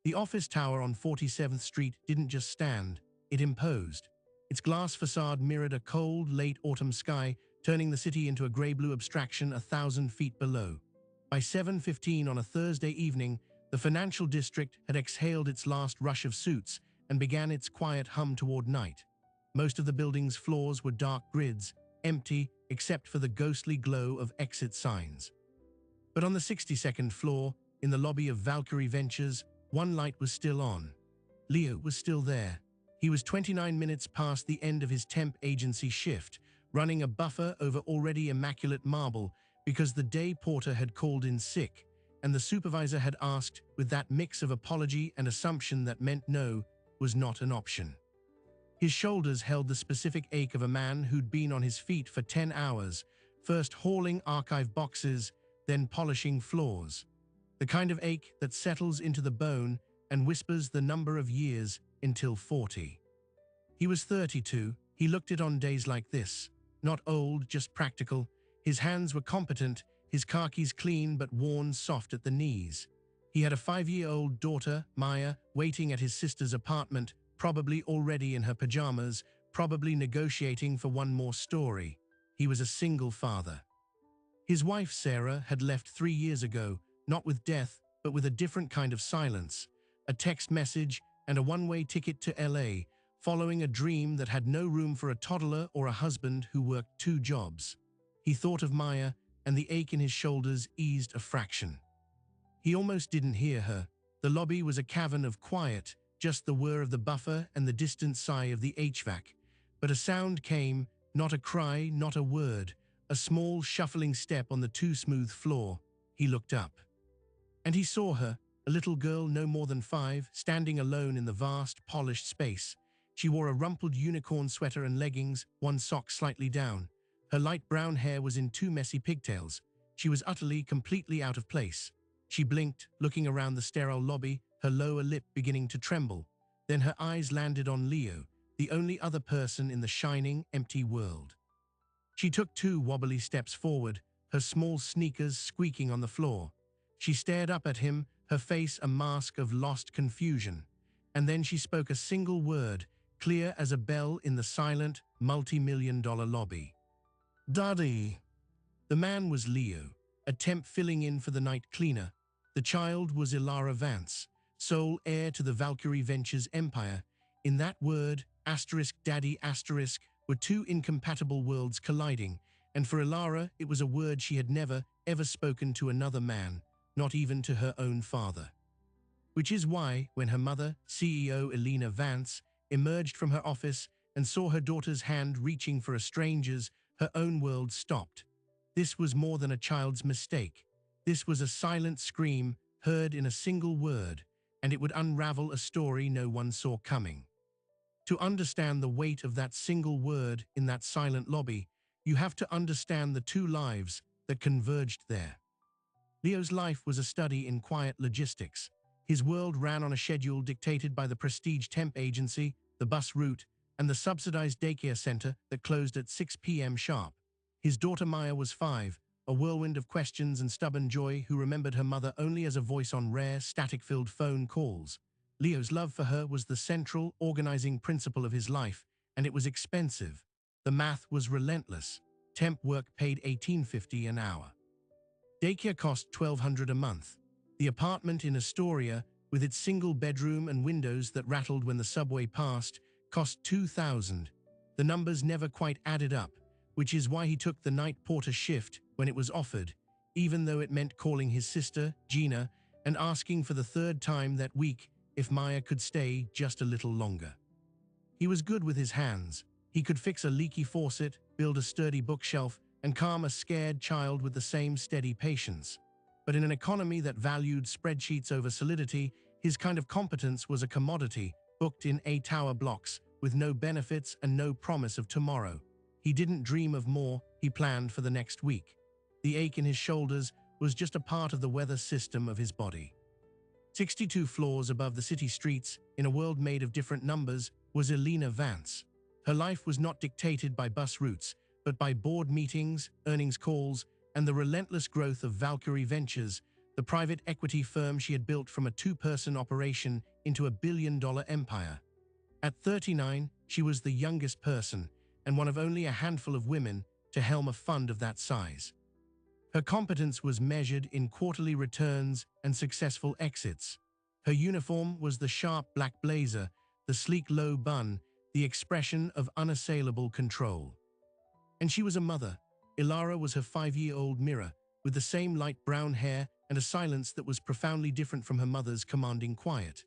The office tower on 47th Street didn't just stand, it imposed. Its glass facade mirrored a cold, late autumn sky, turning the city into a grey-blue abstraction 1,000 feet below. By 7:15 on a Thursday evening, the financial district had exhaled its last rush of suits and began its quiet hum toward night. Most of the building's floors were dark grids, empty except for the ghostly glow of exit signs. But on the 62nd floor, in the lobby of Valkyrie Ventures, one light was still on. Leo was still there. He was 29 minutes past the end of his temp agency shift, running a buffer over already immaculate marble because the day porter had called in sick, and the supervisor had asked with that mix of apology and assumption that meant no was not an option. His shoulders held the specific ache of a man who'd been on his feet for 10 hours, first hauling archive boxes, then polishing floors. The kind of ache that settles into the bone and whispers the number of years until 40. He was 32. He looked it on days like this. Not old, just practical. His hands were competent, his khakis clean but worn soft at the knees. He had a 5-year-old daughter, Maya, waiting at his sister's apartment, probably already in her pajamas, probably negotiating for one more story. He was a single father. His wife, Sarah, had left 3 years ago, not with death, but with a different kind of silence, a text message and a one-way ticket to LA, following a dream that had no room for a toddler or a husband who worked 2 jobs. He thought of Maya, and the ache in his shoulders eased a fraction. He almost didn't hear her. The lobby was a cavern of quiet, just the whir of the buffer and the distant sigh of the HVAC. But a sound came, not a cry, not a word, a small shuffling step on the too smooth floor. He looked up. And he saw her, a little girl no more than 5, standing alone in the vast, polished space. She wore a rumpled unicorn sweater and leggings, one sock slightly down. Her light brown hair was in 2 messy pigtails. She was utterly, completely out of place. She blinked, looking around the sterile lobby, her lower lip beginning to tremble. Then her eyes landed on Leo, the only other person in the shining, empty world. She took 2 wobbly steps forward, her small sneakers squeaking on the floor. She stared up at him, her face a mask of lost confusion. And then she spoke a single word, clear as a bell in the silent, multi-million-dollar lobby. "Daddy." The man was Leo, a temp filling in for the night cleaner. The child was Ilara Vance, sole heir to the Valkyrie Ventures empire. In that word, *daddy*, were 2 incompatible worlds colliding, and for Ilara it was a word she had never, ever spoken to another man, not even to her own father. Which is why, when her mother, CEO Elena Vance, emerged from her office and saw her daughter's hand reaching for a stranger's, her own world stopped. This was more than a child's mistake. This was a silent scream, heard in a single word, and it would unravel a story no one saw coming. To understand the weight of that single word in that silent lobby, you have to understand the 2 lives that converged there. Leo's life was a study in quiet logistics. His world ran on a schedule dictated by the prestige temp agency, the bus route, and the subsidized daycare center that closed at 6 p.m. sharp. His daughter Maya was 5, a whirlwind of questions and stubborn joy who remembered her mother only as a voice on rare, static-filled phone calls. Leo's love for her was the central, organizing principle of his life, and it was expensive. The math was relentless. Temp work paid $18.50 an hour. Daycare cost $1,200 a month. The apartment in Astoria, with its single bedroom and windows that rattled when the subway passed, cost $2,000. The numbers never quite added up, which is why he took the night porter shift when it was offered, even though it meant calling his sister, Gina, and asking for the 3rd time that week if Maya could stay just a little longer. He was good with his hands. He could fix a leaky faucet, build a sturdy bookshelf, and calm a scared child with the same steady patience. But in an economy that valued spreadsheets over solidity, his kind of competence was a commodity, booked in 8-hour blocks, with no benefits and no promise of tomorrow. He didn't dream of more, he planned for the next week. The ache in his shoulders was just a part of the weather system of his body. 62 floors above the city streets, in a world made of different numbers, was Elena Vance. Her life was not dictated by bus routes, but by board meetings, earnings calls, and the relentless growth of Valkyrie Ventures, the private equity firm she had built from a two-person operation into a billion-dollar empire. At 39, she was the youngest person and one of only a handful of women to helm a fund of that size. Her competence was measured in quarterly returns and successful exits. Her uniform was the sharp black blazer, the sleek low bun, the expression of unassailable control. And she was a mother. Ilara was her 5-year-old mirror, with the same light brown hair and a silence that was profoundly different from her mother's commanding quiet.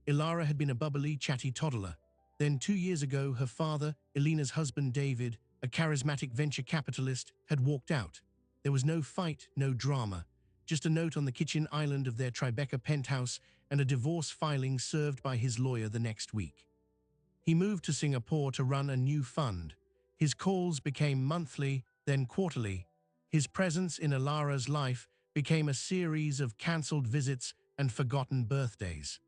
Ilara had been a bubbly, chatty toddler. Then 2 years ago, her father, Elena's husband David, a charismatic venture capitalist, had walked out. There was no fight, no drama, just a note on the kitchen island of their Tribeca penthouse and a divorce filing served by his lawyer the next week. He moved to Singapore to run a new fund. His calls became monthly, then quarterly. His presence in Ilara's life became a series of cancelled visits and forgotten birthdays.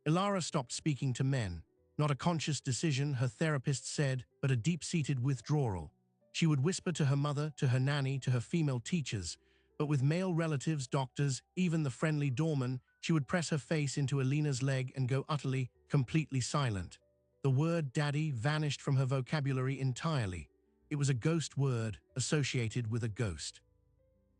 Ilara stopped speaking to men. Not a conscious decision, her therapist said, but a deep-seated withdrawal. She would whisper to her mother, to her nanny, to her female teachers, but with male relatives, doctors, even the friendly doorman, she would press her face into Elena's leg and go utterly, completely silent. The word daddy vanished from her vocabulary entirely. It was a ghost word associated with a ghost.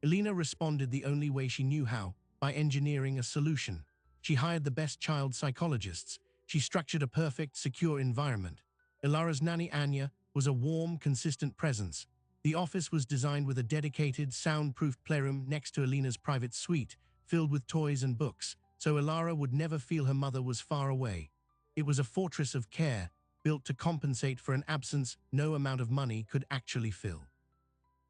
Elena responded the only way she knew how, by engineering a solution. She hired the best child psychologists. She structured a perfect, secure environment. Ilara's nanny Anya was a warm, consistent presence. The office was designed with a dedicated, soundproofed playroom next to Elena's private suite, filled with toys and books, so Ilara would never feel her mother was far away. It was a fortress of care, built to compensate for an absence no amount of money could actually fill.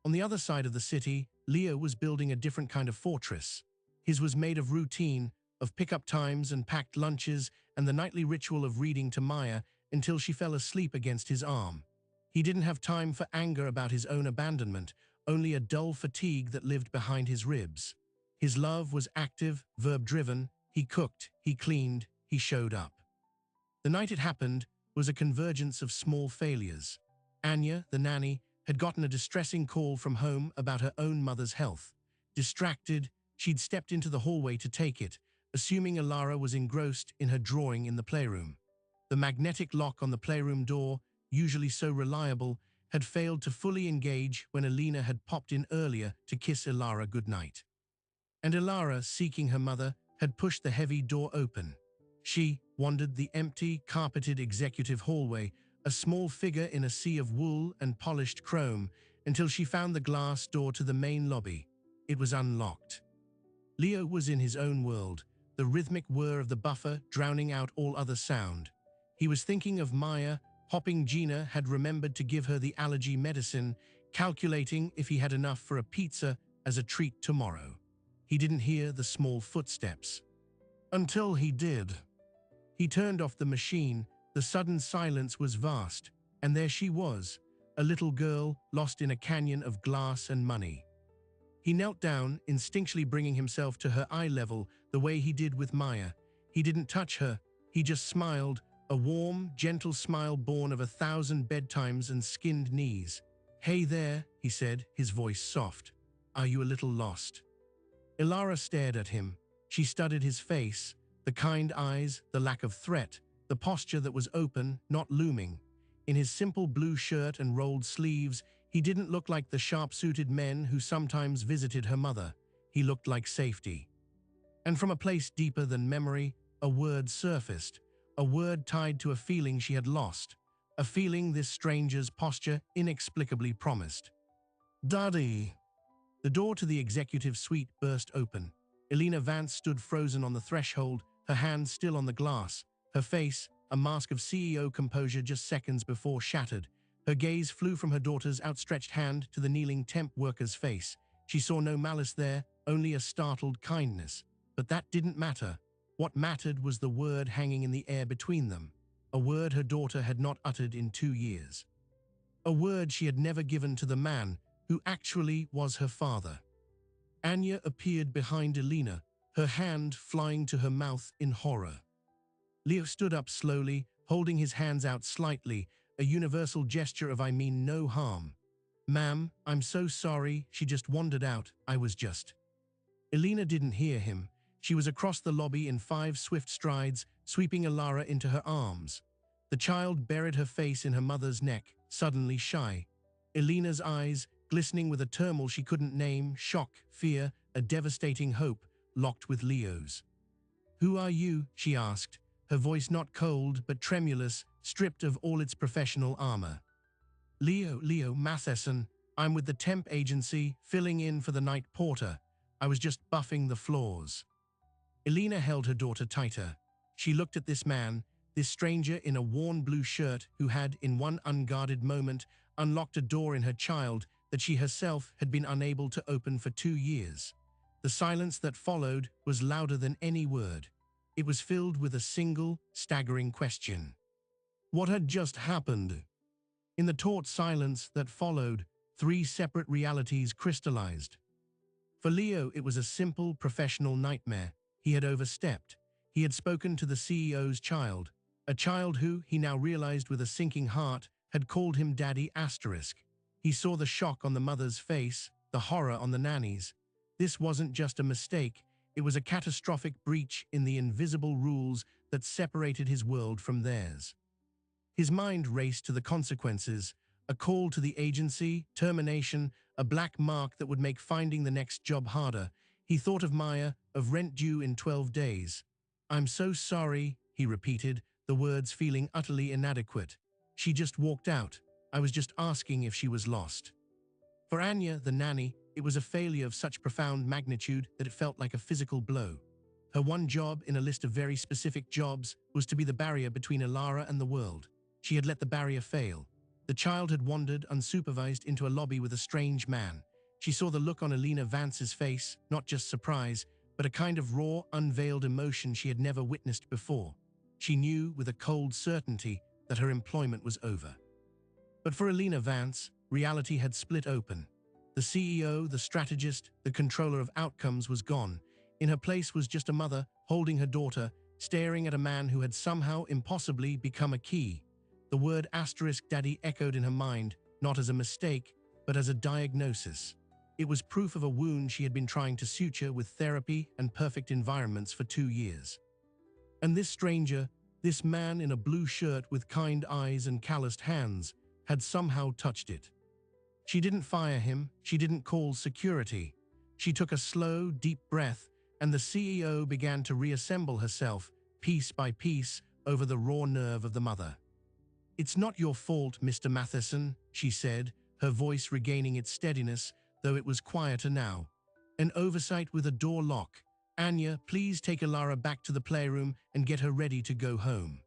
On the other side of the city, Leo was building a different kind of fortress. His was made of routine, of pickup times and packed lunches and the nightly ritual of reading to Maya until she fell asleep against his arm. He didn't have time for anger about his own abandonment, only a dull fatigue that lived behind his ribs. His love was active, verb-driven. He cooked, he cleaned, he showed up. The night it happened was a convergence of small failures. Anya, the nanny, had gotten a distressing call from home about her own mother's health. Distracted, she'd stepped into the hallway to take it, assuming Ilara was engrossed in her drawing in the playroom. The magnetic lock on the playroom door, usually so reliable, had failed to fully engage when Elena had popped in earlier to kiss Ilara goodnight. And Ilara, seeking her mother, had pushed the heavy door open. She wandered the empty, carpeted executive hallway, a small figure in a sea of wool and polished chrome, until she found the glass door to the main lobby. It was unlocked. Leo was in his own world, the rhythmic whir of the buffer drowning out all other sound. He was thinking of Maya, hoping Gina had remembered to give her the allergy medicine, calculating if he had enough for a pizza as a treat tomorrow. He didn't hear the small footsteps. Until he did. He turned off the machine. The sudden silence was vast, and there she was, a little girl lost in a canyon of glass and money. He knelt down, instinctually bringing himself to her eye level the way he did with Maya. He didn't touch her, he just smiled, a warm, gentle smile born of 1,000 bedtimes and skinned knees. "Hey there," he said, his voice soft. "Are you a little lost?" Ilara stared at him. She studied his face, the kind eyes, the lack of threat, the posture that was open, not looming. In his simple blue shirt and rolled sleeves, he didn't look like the sharp-suited men who sometimes visited her mother. He looked like safety. And from a place deeper than memory, a word surfaced, a word tied to a feeling she had lost, a feeling this stranger's posture inexplicably promised. "Daddy." The door to the executive suite burst open. Elena Vance stood frozen on the threshold, her hand still on the glass, her face, a mask of CEO composure just seconds before shattered. Her gaze flew from her daughter's outstretched hand to the kneeling temp worker's face. She saw no malice there, only a startled kindness. But that didn't matter. What mattered was the word hanging in the air between them, a word her daughter had not uttered in 2 years. A word she had never given to the man who actually was her father. Anya appeared behind Elena, her hand flying to her mouth in horror. Leo stood up slowly, holding his hands out slightly, a universal gesture of "I mean no harm." "Ma'am, I'm so sorry," she just wandered out. "I was just..." Elena didn't hear him. She was across the lobby in 5 swift strides, sweeping Alara into her arms. The child buried her face in her mother's neck, suddenly shy. Elena's eyes, glistening with a turmoil she couldn't name, shock, fear, a devastating hope, locked with Leo's. "Who are you?" she asked, her voice not cold but tremulous, stripped of all its professional armor. Leo Matheson. I'm with the temp agency, filling in for the night porter. I was just buffing the floors." Elena held her daughter tighter. She looked at this man, this stranger in a worn blue shirt who had, in one unguarded moment, unlocked a door in her child that she herself had been unable to open for 2 years. The silence that followed was louder than any word. It was filled with a single, staggering question. What had just happened? In the taut silence that followed, 3 separate realities crystallized. For Leo, it was a simple, professional nightmare. He had overstepped. He had spoken to the CEO's child, a child who, he now realized with a sinking heart, had called him Daddy Asterisk. He saw the shock on the mother's face, the horror on the nanny's. This wasn't just a mistake, it was a catastrophic breach in the invisible rules that separated his world from theirs. His mind raced to the consequences, a call to the agency, termination, a black mark that would make finding the next job harder. He thought of Maya, of rent due in 12 days. "I'm so sorry," he repeated, the words feeling utterly inadequate. "She just walked out. I was just asking if she was lost." For Anya, the nanny, it was a failure of such profound magnitude that it felt like a physical blow. Her one job in a list of very specific jobs was to be the barrier between Alara and the world. She had let the barrier fail. The child had wandered, unsupervised, into a lobby with a strange man. She saw the look on Elena Vance's face, not just surprise, but a kind of raw, unveiled emotion she had never witnessed before. She knew with a cold certainty that her employment was over. But for Elena Vance, reality had split open. The CEO, the strategist, the controller of outcomes was gone. In her place was just a mother, holding her daughter, staring at a man who had somehow impossibly become a key. The word asterisk daddy echoed in her mind, not as a mistake, but as a diagnosis. It was proof of a wound she had been trying to suture with therapy and perfect environments for 2 years. And this stranger, this man in a blue shirt with kind eyes and calloused hands, had somehow touched it. She didn't fire him, she didn't call security. She took a slow, deep breath, and the CEO began to reassemble herself, piece by piece, over the raw nerve of the mother. "It's not your fault, Mr. Matheson," she said, her voice regaining its steadiness, though it was quieter now. "An oversight with a door lock. Anya, please take Alara back to the playroom and get her ready to go home."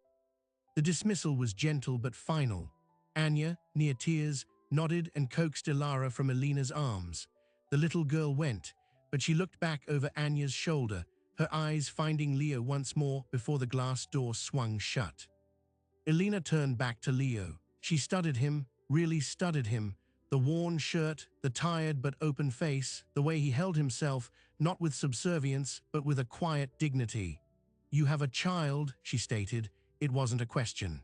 The dismissal was gentle but final. Anya, near tears, nodded and coaxed Alara from Elena's arms. The little girl went, but she looked back over Anya's shoulder, her eyes finding Leo once more before the glass door swung shut. Elena turned back to Leo. She studied him, really studied him. The worn shirt, the tired but open face, the way he held himself, not with subservience, but with a quiet dignity. "You have a child," she stated. It wasn't a question.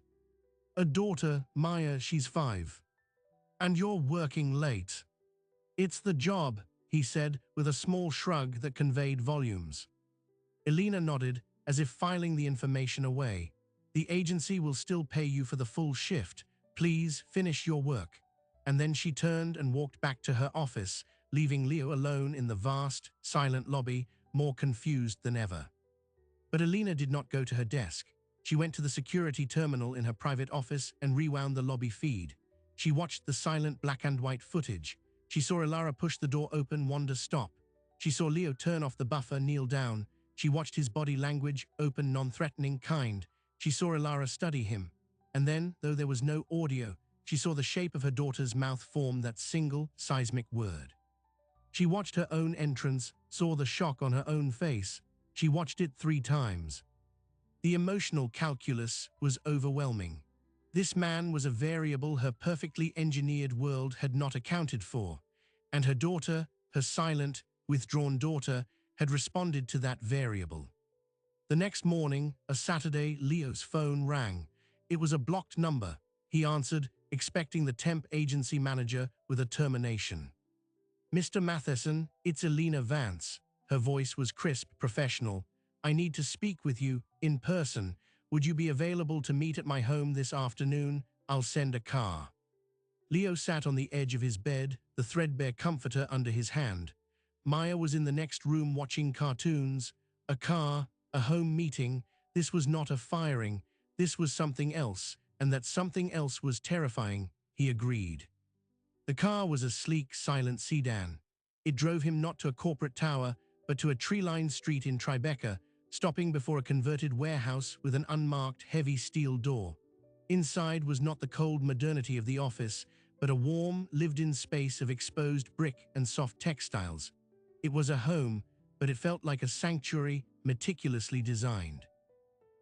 "A daughter, Maya, she's 5. And you're working late." "It's the job," he said, with a small shrug that conveyed volumes. Elena nodded, as if filing the information away. "The agency will still pay you for the full shift. Please finish your work." And then she turned and walked back to her office, leaving Leo alone in the vast, silent lobby, more confused than ever. But Elena did not go to her desk. She went to the security terminal in her private office and rewound the lobby feed. She watched the silent black and white footage. She saw Alara push the door open, Wanda stop. She saw Leo turn off the buffer, kneel down. She watched his body language, open, non-threatening, kind. She saw Alara study him. And then, though there was no audio, she saw the shape of her daughter's mouth form that single, seismic word. She watched her own entrance, saw the shock on her own face. She watched it 3 times. The emotional calculus was overwhelming. This man was a variable her perfectly engineered world had not accounted for, and her daughter, her silent, withdrawn daughter, had responded to that variable. The next morning, a Saturday, Leo's phone rang. It was a blocked number. He answered, expecting the temp agency manager with a termination. "Mr. Matheson, it's Elena Vance. Her voice was crisp, professional. "I need to speak with you, in person. Would you be available to meet at my home this afternoon? I'll send a car." Leo sat on the edge of his bed, the threadbare comforter under his hand. Maya was in the next room watching cartoons. A car, a home meeting. This was not a firing. This was something else, and that something else was terrifying, he agreed. The car was a sleek, silent sedan. It drove him not to a corporate tower, but to a tree-lined street in Tribeca, stopping before a converted warehouse with an unmarked, heavy steel door. Inside was not the cold modernity of the office, but a warm, lived-in space of exposed brick and soft textiles. It was a home, but it felt like a sanctuary, meticulously designed.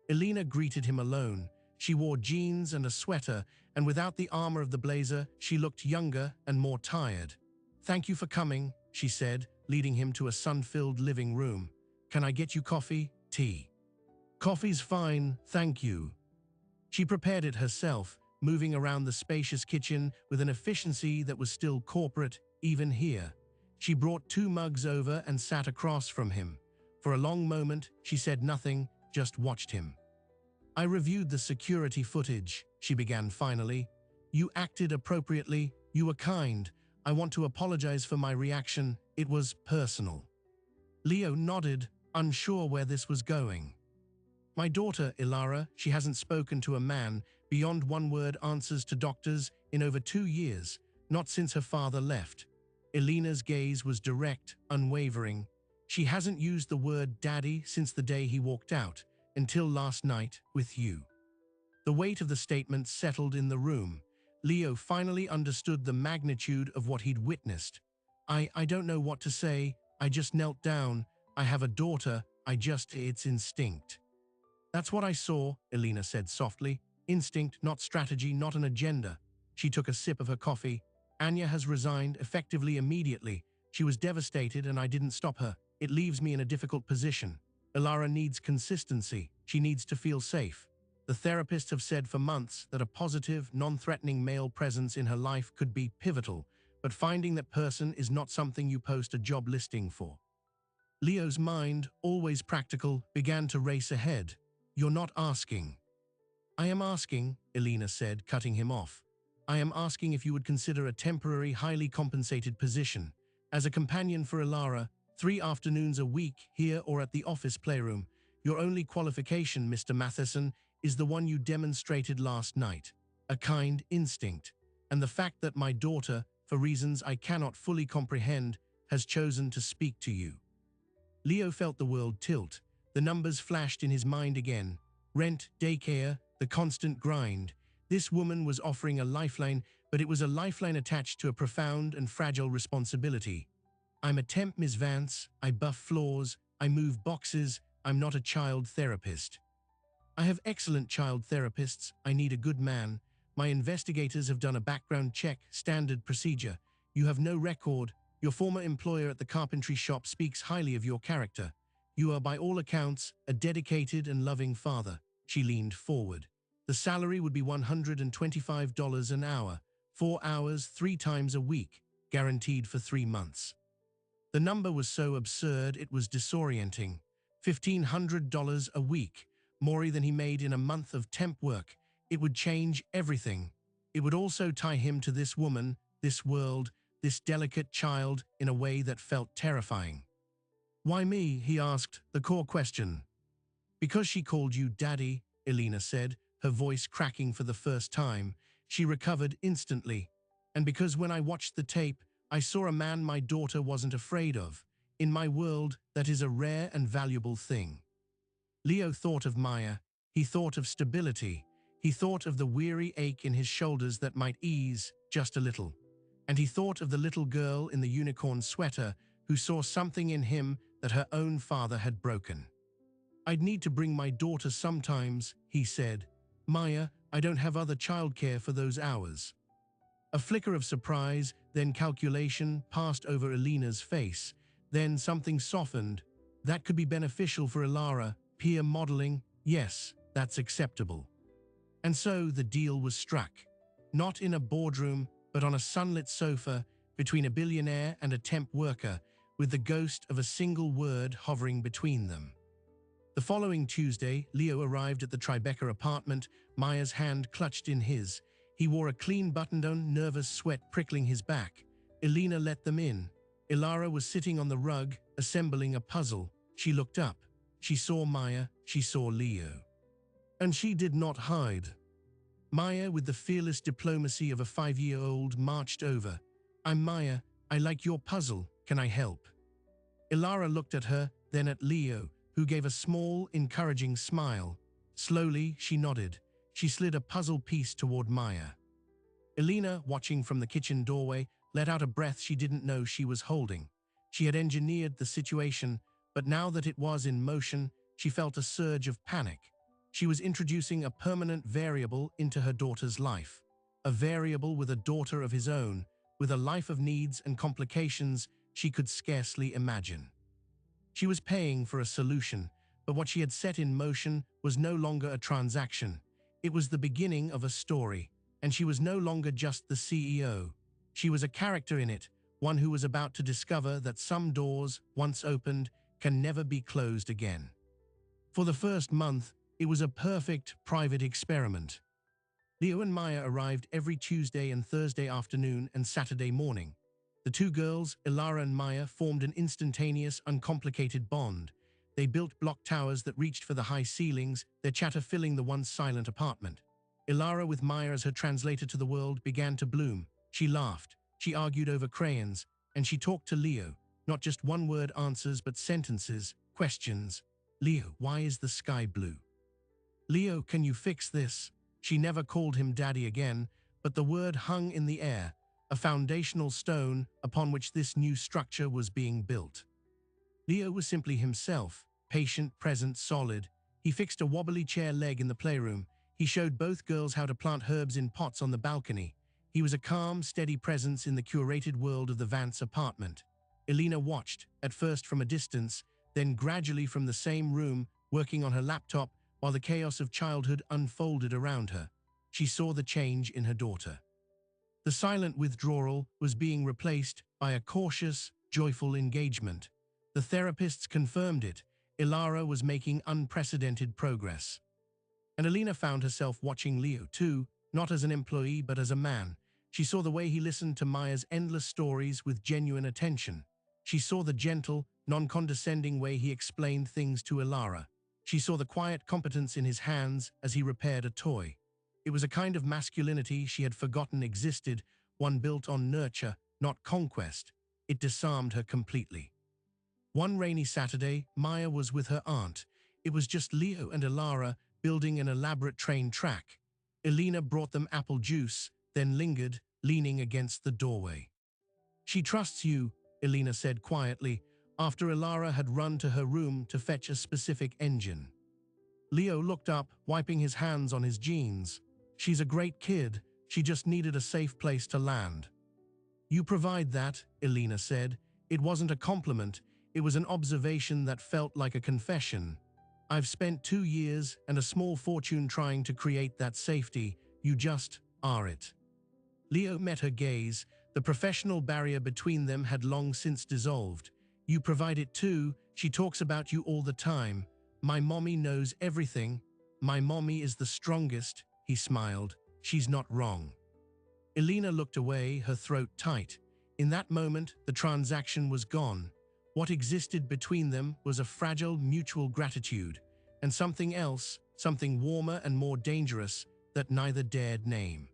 Elena greeted him alone. She wore jeans and a sweater, and without the armor of the blazer, she looked younger and more tired. "Thank you for coming," she said, leading him to a sun-filled living room. "Can I get you coffee? Tea?" "Coffee's fine, thank you." She prepared it herself, moving around the spacious kitchen with an efficiency that was still corporate, even here. She brought 2 mugs over and sat across from him. For a long moment, she said nothing, just watched him. "I reviewed the security footage," she began finally. "You acted appropriately, you were kind. I want to apologize for my reaction, it was personal." Leo nodded, unsure where this was going. "My daughter, Ilara, she hasn't spoken to a man, beyond one-word answers to doctors, in over 2 years, not since her father left." Elena's gaze was direct, unwavering. "She hasn't used the word daddy since the day he walked out, until last night, with you." The weight of the statement settled in the room. Leo finally understood the magnitude of what he'd witnessed. I don't know what to say, I just knelt down. I have a daughter, it's instinct." "That's what I saw," Elena said softly. "Instinct, not strategy, not an agenda." She took a sip of her coffee. "Anya has resigned, effectively immediately. She was devastated and I didn't stop her. It leaves me in a difficult position. Ilara needs consistency. She needs to feel safe. The therapists have said for months that a positive, non-threatening male presence in her life could be pivotal, but finding that person is not something you post a job listing for." Leo's mind, always practical, began to race ahead. "You're not asking." "I am asking," Elena said, cutting him off. "I am asking if you would consider a temporary, highly compensated position. As a companion for Ilara, 3 afternoons a week, here or at the office playroom. Your only qualification, Mr. Matheson, is the one you demonstrated last night. A kind instinct. And the fact that my daughter, for reasons I cannot fully comprehend, has chosen to speak to you." Leo felt the world tilt. The numbers flashed in his mind again. Rent, daycare, the constant grind. This woman was offering a lifeline, but it was a lifeline attached to a profound and fragile responsibility. "I'm a temp, Ms. Vance. I buff floors. I move boxes. I'm not a child therapist." "I have excellent child therapists. I need a good man. My investigators have done a background check, standard procedure. You have no record. Your former employer at the carpentry shop speaks highly of your character. You are by all accounts a dedicated and loving father." She leaned forward. "The salary would be $125 an hour, 4 hours, 3 times a week, guaranteed for 3 months. The number was so absurd it was disorienting. $1,500 a week, more than he made in a month of temp work. It would change everything. It would also tie him to this woman, this world, this delicate child in a way that felt terrifying. "Why me?" he asked, the core question. "Because she called you Daddy," Elena said, her voice cracking for the first time. She recovered instantly. "And because when I watched the tape, I saw a man my daughter wasn't afraid of. In my world, that is a rare and valuable thing." Leo thought of Maya. He thought of stability. He thought of the weary ache in his shoulders that might ease just a little. And he thought of the little girl in the unicorn sweater who saw something in him that her own father had broken. "I'd need to bring my daughter sometimes," he said. "Maya, I don't have other childcare for those hours." A flicker of surprise, then calculation, passed over Elena's face. Then something softened. "That could be beneficial for Ilara. Peer modeling, yes, that's acceptable." And so the deal was struck. Not in a boardroom, but on a sunlit sofa, between a billionaire and a temp worker, with the ghost of a single word hovering between them. The following Tuesday, Leo arrived at the Tribeca apartment, Maya's hand clutched in his. He wore a clean button-down, nervous sweat prickling his back. Elena let them in. Ilara was sitting on the rug, assembling a puzzle. She looked up. She saw Maya, she saw Leo. And she did not hide. Maya, with the fearless diplomacy of a 5-year-old, marched over. "I'm Maya. I like your puzzle. Can I help?" Ilara looked at her, then at Leo, who gave a small, encouraging smile. Slowly, she nodded. She slid a puzzle piece toward Maya. Elena, watching from the kitchen doorway, let out a breath she didn't know she was holding. She had engineered the situation, but now that it was in motion, she felt a surge of panic. She was introducing a permanent variable into her daughter's life. A variable with a daughter of his own, with a life of needs and complications she could scarcely imagine. She was paying for a solution, but what she had set in motion was no longer a transaction. It was the beginning of a story, and she was no longer just the CEO. She was a character in it, one who was about to discover that some doors, once opened, can never be closed again. For the first month, it was a perfect private experiment. Leo and Maya arrived every Tuesday and Thursday afternoon and Saturday morning. The two girls, Ilara and Maya, formed an instantaneous, uncomplicated bond. They built block towers that reached for the high ceilings, their chatter filling the once silent apartment. Ilara, with Maya as her translator to the world, began to bloom. She laughed, she argued over crayons, and she talked to Leo, not just one-word answers but sentences, questions. "Leo, why is the sky blue?" "Leo, can you fix this?" She never called him daddy again, but the word hung in the air, a foundational stone upon which this new structure was being built. Leo was simply himself, patient, present, solid. He fixed a wobbly chair leg in the playroom. He showed both girls how to plant herbs in pots on the balcony. He was a calm, steady presence in the curated world of the Vance apartment. Elena watched, at first from a distance, then gradually from the same room, working on her laptop, while the chaos of childhood unfolded around her. She saw the change in her daughter. The silent withdrawal was being replaced by a cautious, joyful engagement. The therapists confirmed it. Ilara was making unprecedented progress. And Elena found herself watching Leo too, not as an employee but as a man. She saw the way he listened to Maya's endless stories with genuine attention. She saw the gentle, non-condescending way he explained things to Ilara. She saw the quiet competence in his hands as he repaired a toy. It was a kind of masculinity she had forgotten existed, one built on nurture, not conquest. It disarmed her completely. One rainy Saturday, Maya was with her aunt. It was just Leo and Ilara building an elaborate train track. Elena brought them apple juice, then lingered, leaning against the doorway. "She trusts you," Elena said quietly, after Ilara had run to her room to fetch a specific engine. Leo looked up, wiping his hands on his jeans. "She's a great kid. She just needed a safe place to land." "You provide that," Elena said. It wasn't a compliment. It was an observation that felt like a confession. "I've spent 2 years and a small fortune trying to create that safety. You just are it." Leo met her gaze. The professional barrier between them had long since dissolved. "You provide it too. She talks about you all the time. My mommy knows everything. My mommy is the strongest," he smiled. "She's not wrong." Elena looked away, her throat tight. In that moment, the transaction was gone. What existed between them was a fragile mutual gratitude, and something else, something warmer and more dangerous, that neither dared name.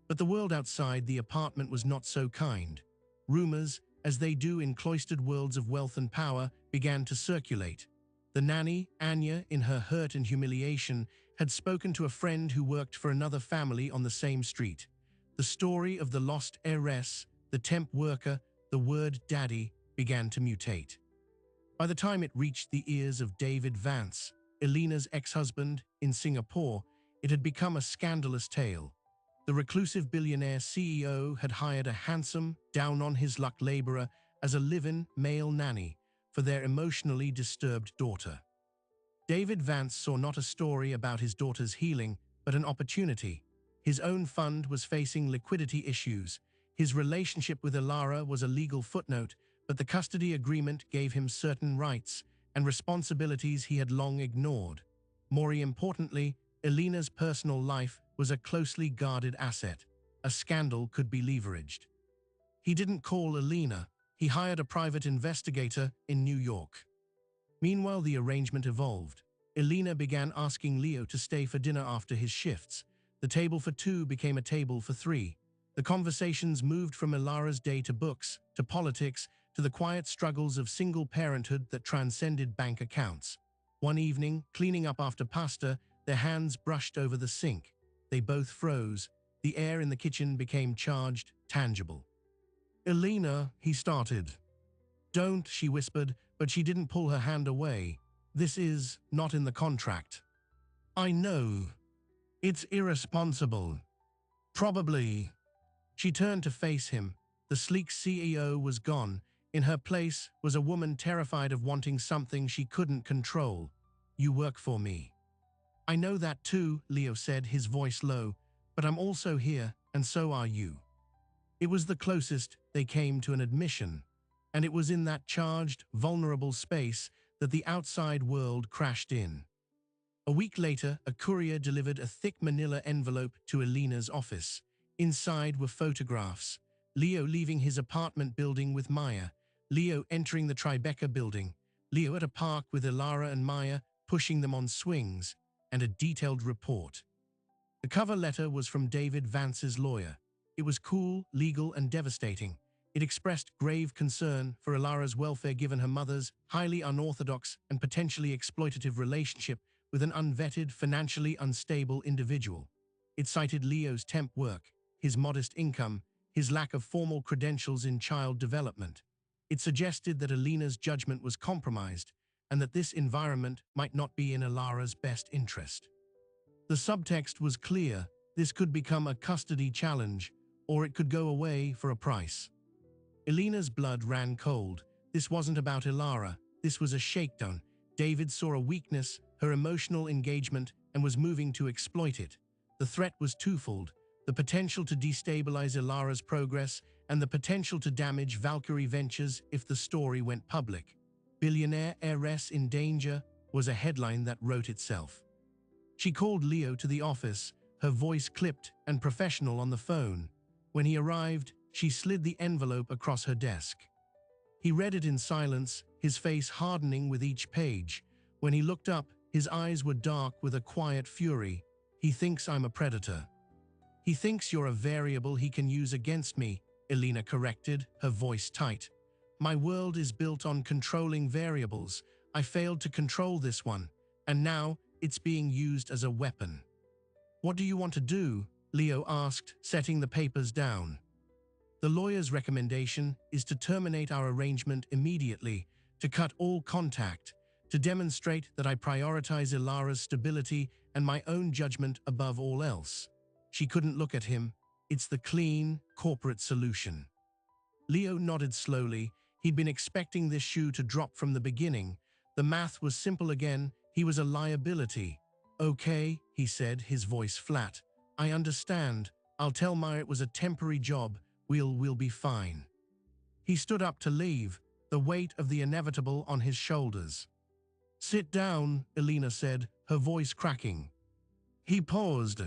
But the world outside the apartment was not so kind. Rumors, as they do in cloistered worlds of wealth and power, began to circulate. The nanny, Anya, in her hurt and humiliation, had spoken to a friend who worked for another family on the same street. The story of the lost heiress, the temp worker, the word daddy, began to mutate. By the time it reached the ears of David Vance, Elena's ex-husband, in Singapore, it had become a scandalous tale. The reclusive billionaire CEO had hired a handsome, down-on-his-luck laborer as a live-in male nanny for their emotionally disturbed daughter. David Vance saw not a story about his daughter's healing, but an opportunity. His own fund was facing liquidity issues. His relationship with Ilara was a legal footnote, but the custody agreement gave him certain rights and responsibilities he had long ignored. More importantly, Elena's personal life was a closely guarded asset. A scandal could be leveraged. He didn't call Elena. He hired a private investigator in New York. Meanwhile, the arrangement evolved. Elena began asking Leo to stay for dinner after his shifts. The table for two became a table for three. The conversations moved from Ilara's day to books, to politics, to the quiet struggles of single parenthood that transcended bank accounts. One evening, cleaning up after pasta, their hands brushed over the sink. They both froze. The air in the kitchen became charged, tangible. "Elena," he started. "Don't," she whispered, but she didn't pull her hand away. "This is not in the contract." "I know. It's irresponsible." "Probably." She turned to face him. The sleek CEO was gone. In her place was a woman terrified of wanting something she couldn't control. "You work for me." "I know that too," Leo said, his voice low, "but I'm also here, and so are you." It was the closest they came to an admission, and it was in that charged, vulnerable space that the outside world crashed in. A week later, a courier delivered a thick manila envelope to Elena's office. Inside were photographs. Leo leaving his apartment building with Maya. Leo entering the Tribeca building. Leo at a park with Ilara and Maya, pushing them on swings. And a detailed report. The cover letter was from David Vance's lawyer. It was cool, legal, and devastating. It expressed grave concern for Ilara's welfare given her mother's highly unorthodox and potentially exploitative relationship with an unvetted, financially unstable individual. It cited Leo's temp work, his modest income, his lack of formal credentials in child development. It suggested that Elena's judgment was compromised and that this environment might not be in Ilara's best interest. The subtext was clear. This could become a custody challenge, or it could go away for a price. Elena's blood ran cold. This wasn't about Ilara. This was a shakedown. David saw a weakness, her emotional engagement, and was moving to exploit it. The threat was twofold: the potential to destabilize Ilara's progress and the potential to damage Valkyrie Ventures if the story went public. "Billionaire heiress in danger" was a headline that wrote itself. She called Leo to the office, her voice clipped and professional on the phone. When he arrived, she slid the envelope across her desk. He read it in silence, his face hardening with each page. When he looked up, his eyes were dark with a quiet fury. "He thinks I'm a predator. He thinks you're a variable he can use against me," Elena corrected, her voice tight. "My world is built on controlling variables. I failed to control this one, and now it's being used as a weapon." "What do you want to do?" Leo asked, setting the papers down. "The lawyer's recommendation is to terminate our arrangement immediately, to cut all contact, to demonstrate that I prioritize Ilara's stability and my own judgment above all else." She couldn't look at him. "It's the clean, corporate solution." Leo nodded slowly. He'd been expecting this shoe to drop from the beginning. The math was simple again. He was a liability. "Okay," he said, his voice flat. "I understand. I'll tell Maya it was a temporary job. We'll be fine." He stood up to leave, the weight of the inevitable on his shoulders. "Sit down," Elena said, her voice cracking. He paused.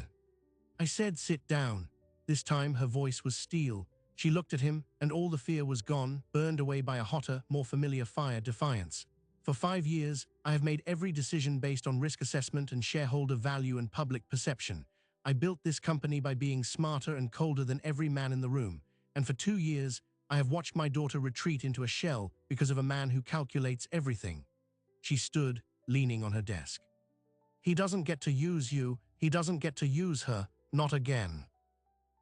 "I said sit down." This time her voice was steel. She looked at him, and all the fear was gone, burned away by a hotter, more familiar fire: defiance. "For 5 years, I have made every decision based on risk assessment and shareholder value and public perception. I built this company by being smarter and colder than every man in the room. And for 2 years, I have watched my daughter retreat into a shell because of a man who calculates everything." She stood, leaning on her desk. "He doesn't get to use you. He doesn't get to use her. Not again."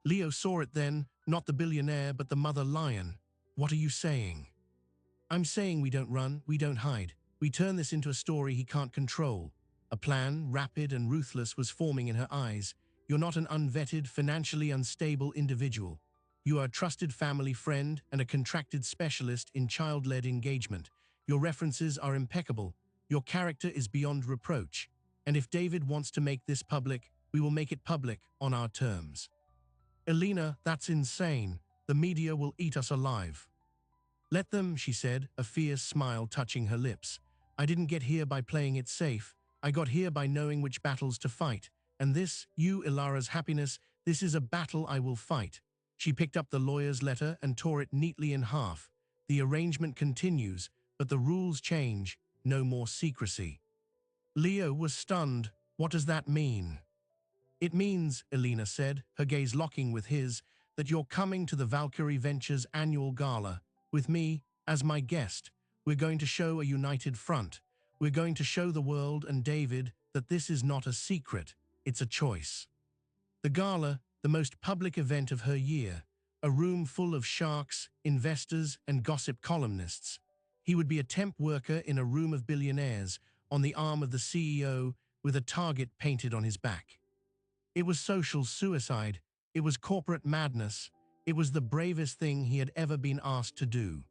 Leo saw it then, not the billionaire, but the mother lion. "What are you saying?" "I'm saying we don't run, we don't hide. We turn this into a story he can't control." A plan, rapid and ruthless, was forming in her eyes. "You're not an unvetted, financially unstable individual. You are a trusted family friend and a contracted specialist in child-led engagement. Your references are impeccable. Your character is beyond reproach. And if David wants to make this public, we will make it public on our terms." "Elena, that's insane. The media will eat us alive." Let them, she said, a fierce smile touching her lips. I didn't get here by playing it safe. I got here by knowing which battles to fight. And this, you, Ilara's happiness, this is a battle I will fight. She picked up the lawyer's letter and tore it neatly in half. The arrangement continues, but the rules change. No more secrecy. Leo was stunned. What does that mean? It means, Elena said, her gaze locking with his, that you're coming to the Valkyrie Ventures annual gala. With me, as my guest. We're going to show a united front. We're going to show the world and David that this is not a secret, it's a choice. The gala, the most public event of her year, a room full of sharks, investors, and gossip columnists. He would be a temp worker in a room of billionaires, on the arm of the CEO, with a target painted on his back. It was social suicide. It was corporate madness. It was the bravest thing he had ever been asked to do.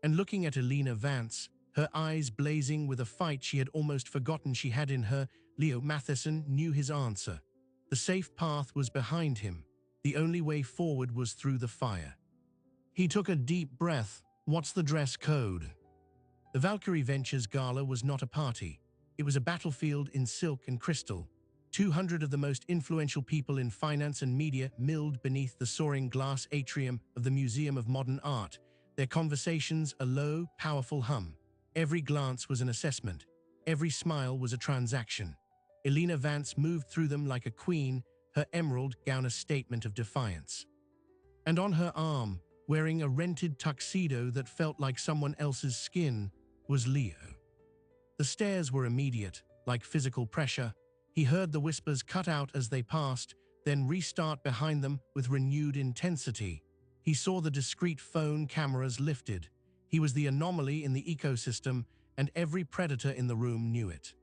And looking at Elena Vance, her eyes blazing with a fight she had almost forgotten she had in her, Leo Matheson knew his answer. The safe path was behind him. The only way forward was through the fire. He took a deep breath. What's the dress code? The Valkyrie Ventures Gala was not a party. It was a battlefield in silk and crystal. 200 of the most influential people in finance and media milled beneath the soaring glass atrium of the Museum of Modern Art, their conversations a low, powerful hum. Every glance was an assessment. Every smile was a transaction. Elena Vance moved through them like a queen, her emerald gown a statement of defiance. And on her arm, wearing a rented tuxedo that felt like someone else's skin, was Leo. The stares were immediate, like physical pressure. He heard the whispers cut out as they passed, then restart behind them with renewed intensity. He saw the discreet phone cameras lifted. He was the anomaly in the ecosystem, and every predator in the room knew it.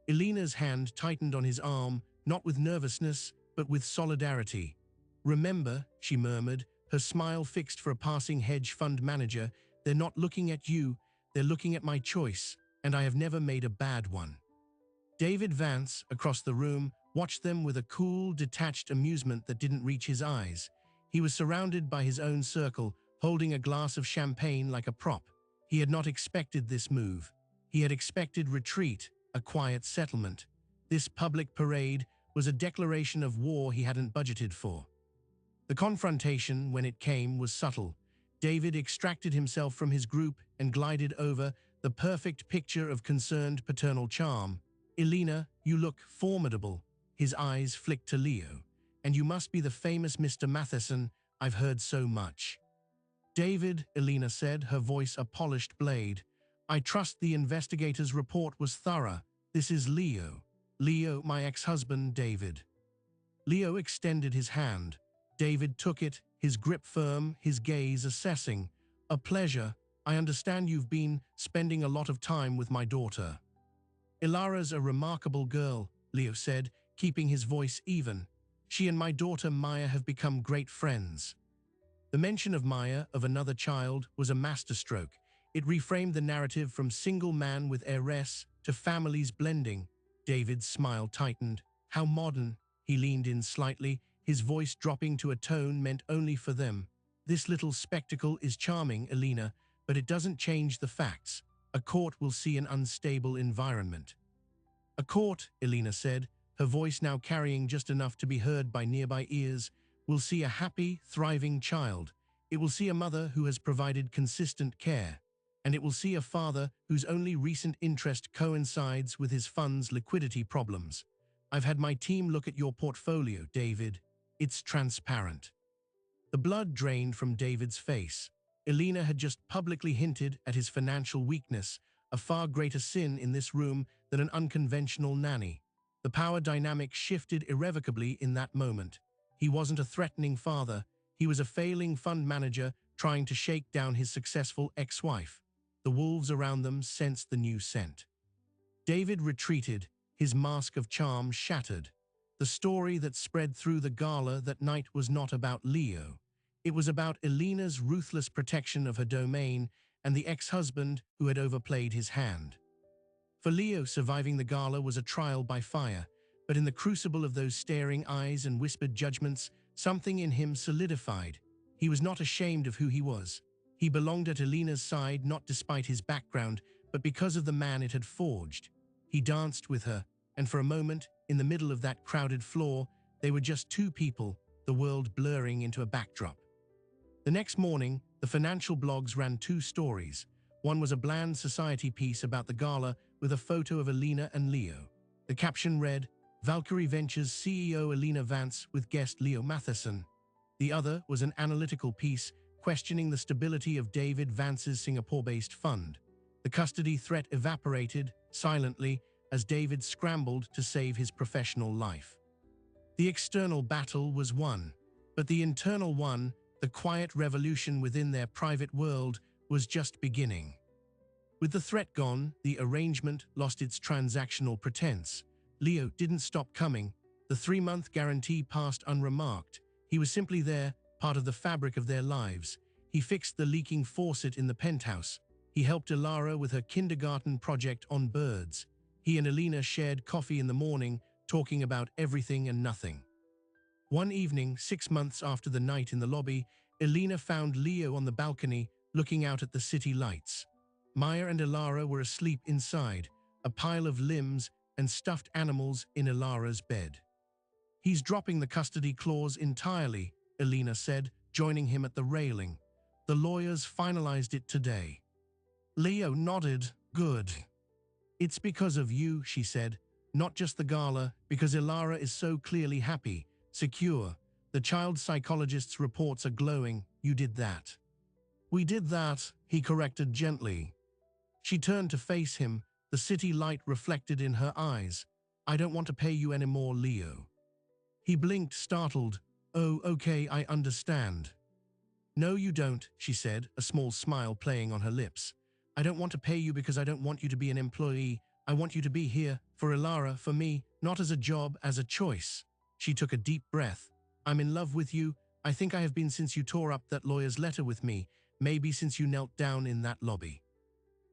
Elena's hand tightened on his arm, not with nervousness, but with solidarity. Remember, she murmured, her smile fixed for a passing hedge fund manager, they're not looking at you, they're looking at my choice, and I have never made a bad one. David Vance, across the room, watched them with a cool, detached amusement that didn't reach his eyes. He was surrounded by his own circle, holding a glass of champagne like a prop. He had not expected this move. He had expected retreat, a quiet settlement. This public parade was a declaration of war he hadn't budgeted for. The confrontation, when it came, was subtle. David extracted himself from his group and glided over, the perfect picture of concerned paternal charm. Elena, you look formidable. His eyes flicked to Leo. And you must be the famous Mr. Matheson, I've heard so much. David, Elena said, her voice a polished blade. I trust the investigator's report was thorough. This is Leo. Leo, my ex-husband, David. Leo extended his hand. David took it, his grip firm, his gaze assessing. A pleasure. I understand you've been spending a lot of time with my daughter. Ilara's a remarkable girl, Leo said, keeping his voice even. She and my daughter Maya have become great friends. The mention of Maya, of another child, was a masterstroke. It reframed the narrative from single man with heiress to families blending. David's smile tightened. How modern. He leaned in slightly, his voice dropping to a tone meant only for them. This little spectacle is charming, Elena, but it doesn't change the facts. A court will see an unstable environment. A court, Elena said, her voice now carrying just enough to be heard by nearby ears, will see a happy, thriving child. It will see a mother who has provided consistent care. And it will see a father whose only recent interest coincides with his fund's liquidity problems. I've had my team look at your portfolio, David. It's transparent. The blood drained from David's face. Elena had just publicly hinted at his financial weakness, a far greater sin in this room than an unconventional nanny. The power dynamic shifted irrevocably in that moment. He wasn't a threatening father. He was a failing fund manager trying to shake down his successful ex-wife. The wolves around them sensed the new scent. David retreated, his mask of charm shattered. The story that spread through the gala that night was not about Leo. It was about Elena's ruthless protection of her domain and the ex-husband who had overplayed his hand. For Leo, surviving the gala was a trial by fire, but in the crucible of those staring eyes and whispered judgments, something in him solidified. He was not ashamed of who he was. He belonged at Elena's side not despite his background, but because of the man it had forged. He danced with her, and for a moment, in the middle of that crowded floor, they were just two people, the world blurring into a backdrop. The next morning, the financial blogs ran two stories. One was a bland society piece about the gala with a photo of Elena and Leo. The caption read, "Valkyrie Ventures CEO Elena Vance with guest Leo Matheson." The other was an analytical piece questioning the stability of David Vance's Singapore-based fund. The custody threat evaporated silently as David scrambled to save his professional life. The external battle was won, but the internal one, the quiet revolution within their private world, was just beginning. With the threat gone, the arrangement lost its transactional pretense. Leo didn't stop coming. The 3-month guarantee passed unremarked. He was simply there, part of the fabric of their lives. He fixed the leaking faucet in the penthouse. He helped Ilara with her kindergarten project on birds. He and Elena shared coffee in the morning, talking about everything and nothing. One evening, 6 months after the night in the lobby, Elena found Leo on the balcony, looking out at the city lights. Maya and Ilara were asleep inside, a pile of limbs and stuffed animals in Ilara's bed. "He's dropping the custody clause entirely," Elena said, joining him at the railing. "The lawyers finalized it today." Leo nodded. "Good. It's because of you," she said. "Not just the gala, because Ilara is so clearly happy, secure. The child psychologist's reports are glowing. You did that." "We did that," he corrected gently. She turned to face him, the city light reflected in her eyes. "I don't want to pay you anymore, Leo." He blinked, startled. "Oh, okay, I understand." "No, you don't," she said, a small smile playing on her lips. "I don't want to pay you because I don't want you to be an employee. I want you to be here, for Ilara, for me, not as a job, as a choice." She took a deep breath. "I'm in love with you. I think I have been since you tore up that lawyer's letter with me, maybe since you knelt down in that lobby."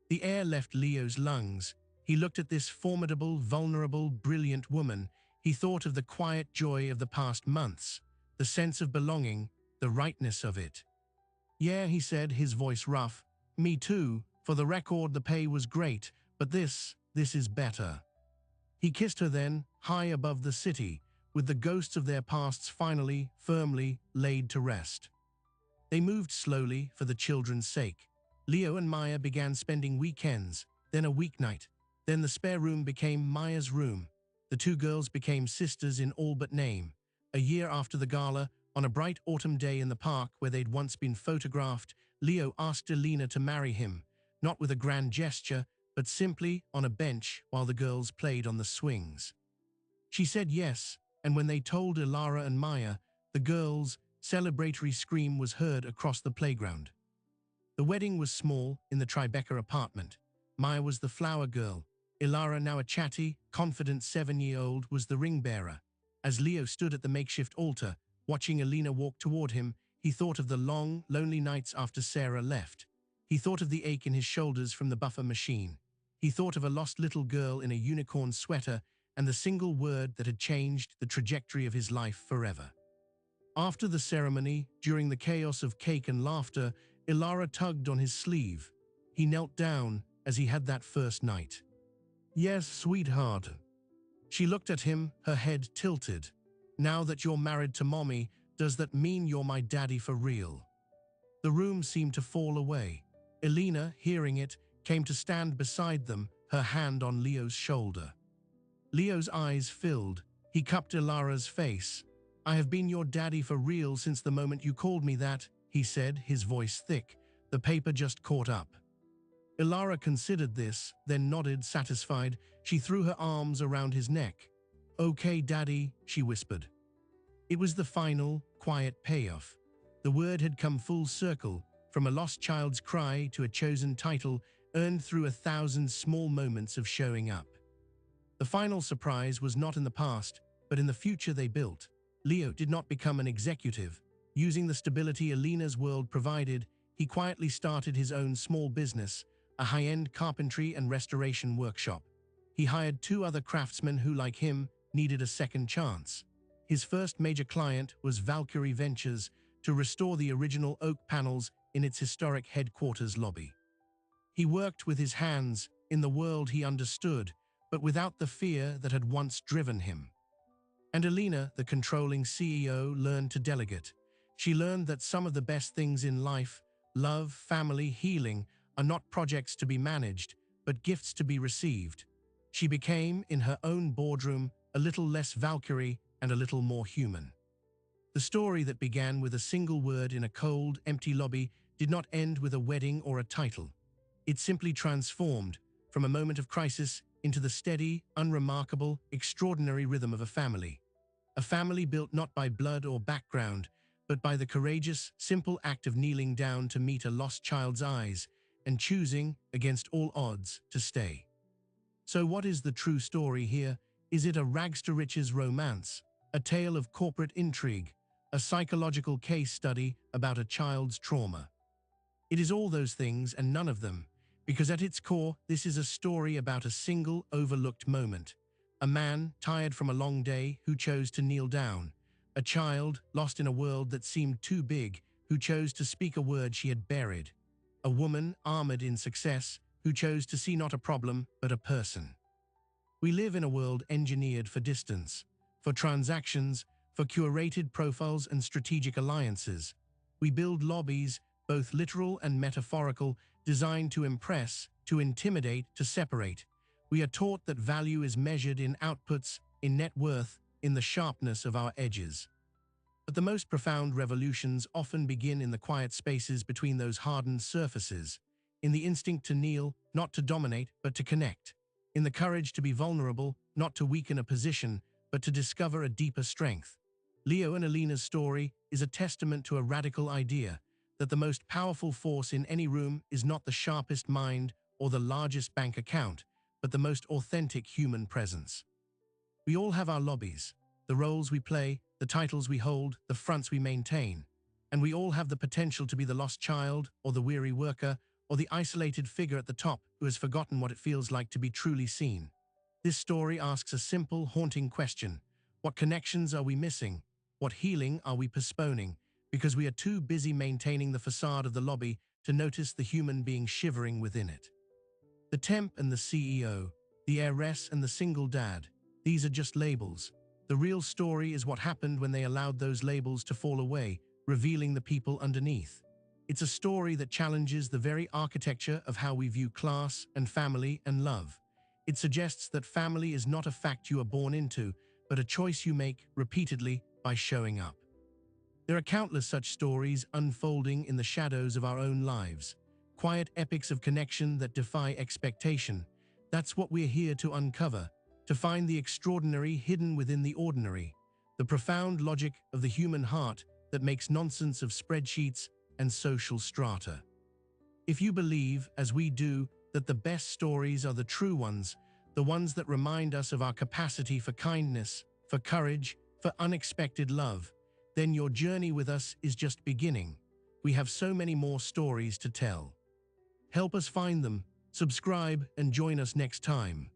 The air left Leo's lungs. He looked at this formidable, vulnerable, brilliant woman. He thought of the quiet joy of the past months, the sense of belonging, the rightness of it. "Yeah," he said, his voice rough. "Me too. For the record, the pay was great, but this is better." He kissed her then, high above the city, with the ghosts of their pasts finally, firmly laid to rest. They moved slowly for the children's sake. Leo and Maya began spending weekends, then a weeknight. Then the spare room became Maya's room. The two girls became sisters in all but name. A year after the gala, on a bright autumn day in the park where they'd once been photographed, Leo asked Elena to marry him, not with a grand gesture, but simply on a bench while the girls played on the swings. She said yes, and when they told Ilara and Maya, the girls' celebratory scream was heard across the playground. The wedding was small, in the Tribeca apartment. Maya was the flower girl. Ilara, now a chatty, confident 7-year-old, was the ring bearer. As Leo stood at the makeshift altar, watching Elena walk toward him, he thought of the long, lonely nights after Sarah left. He thought of the ache in his shoulders from the buffer machine. He thought of a lost little girl in a unicorn sweater and the single word that had changed the trajectory of his life forever. After the ceremony, during the chaos of cake and laughter, Ilara tugged on his sleeve. He knelt down as he had that first night. "Yes, sweetheart." She looked at him, her head tilted. "Now that you're married to Mommy, does that mean you're my daddy for real?" The room seemed to fall away. Elena, hearing it, came to stand beside them, her hand on Leo's shoulder. Leo's eyes filled. He cupped Ilara's face. "I have been your daddy for real since the moment you called me that," he said, his voice thick. The paper just caught up. Ilara considered this, then nodded, satisfied. She threw her arms around his neck. "Okay, Daddy," she whispered. It was the final, quiet payoff. The word had come full circle, from a lost child's cry to a chosen title, earned through 1,000 small moments of showing up. The final surprise was not in the past, but in the future they built. Leo did not become an executive. Using the stability Elena's world provided, he quietly started his own small business, a high-end carpentry and restoration workshop. He hired 2 other craftsmen who, like him, needed a second chance. His first major client was Valkyrie Ventures to restore the original oak panels in its historic headquarters lobby. He worked with his hands in the world he understood, but without the fear that had once driven him. And Alina, the controlling CEO, learned to delegate. She learned that some of the best things in life, love, family, healing, are not projects to be managed, but gifts to be received. She became, in her own boardroom, a little less Valkyrie and a little more human. The story that began with a single word in a cold, empty lobby did not end with a wedding or a title. It simply transformed from a moment of crisis into the steady, unremarkable, extraordinary rhythm of a family. A family built not by blood or background, but by the courageous, simple act of kneeling down to meet a lost child's eyes and choosing, against all odds, to stay. So what is the true story here? Is it a rags-to-riches romance, a tale of corporate intrigue, a psychological case study about a child's trauma? It is all those things and none of them, because at its core, this is a story about a single, overlooked moment. A man, tired from a long day, who chose to kneel down. A child, lost in a world that seemed too big, who chose to speak a word she had buried. A woman, armored in success, who chose to see not a problem, but a person. We live in a world engineered for distance, for transactions, for curated profiles and strategic alliances. We build lobbies, both literal and metaphorical, designed to impress, to intimidate, to separate. We are taught that value is measured in outputs, in net worth, in the sharpness of our edges. But the most profound revolutions often begin in the quiet spaces between those hardened surfaces, in the instinct to kneel, not to dominate, but to connect, in the courage to be vulnerable, not to weaken a position, but to discover a deeper strength. Leo and Alina's story is a testament to a radical idea, that the most powerful force in any room is not the sharpest mind or the largest bank account, but the most authentic human presence. We all have our lobbies, the roles we play, the titles we hold, the fronts we maintain, and we all have the potential to be the lost child, or the weary worker, or the isolated figure at the top who has forgotten what it feels like to be truly seen. This story asks a simple, haunting question. What connections are we missing? What healing are we postponing? Because we are too busy maintaining the facade of the lobby to notice the human being shivering within it. The temp and the CEO, the heiress and the single dad, these are just labels. The real story is what happened when they allowed those labels to fall away, revealing the people underneath. It's a story that challenges the very architecture of how we view class and family and love. It suggests that family is not a fact you are born into, but a choice you make repeatedly by showing up. There are countless such stories unfolding in the shadows of our own lives. Quiet epics of connection that defy expectation. That's what we're here to uncover, to find the extraordinary hidden within the ordinary, the profound logic of the human heart that makes nonsense of spreadsheets and social strata. If you believe, as we do, that the best stories are the true ones, the ones that remind us of our capacity for kindness, for courage, for unexpected love, then your journey with us is just beginning. We have so many more stories to tell. Help us find them, subscribe, and join us next time.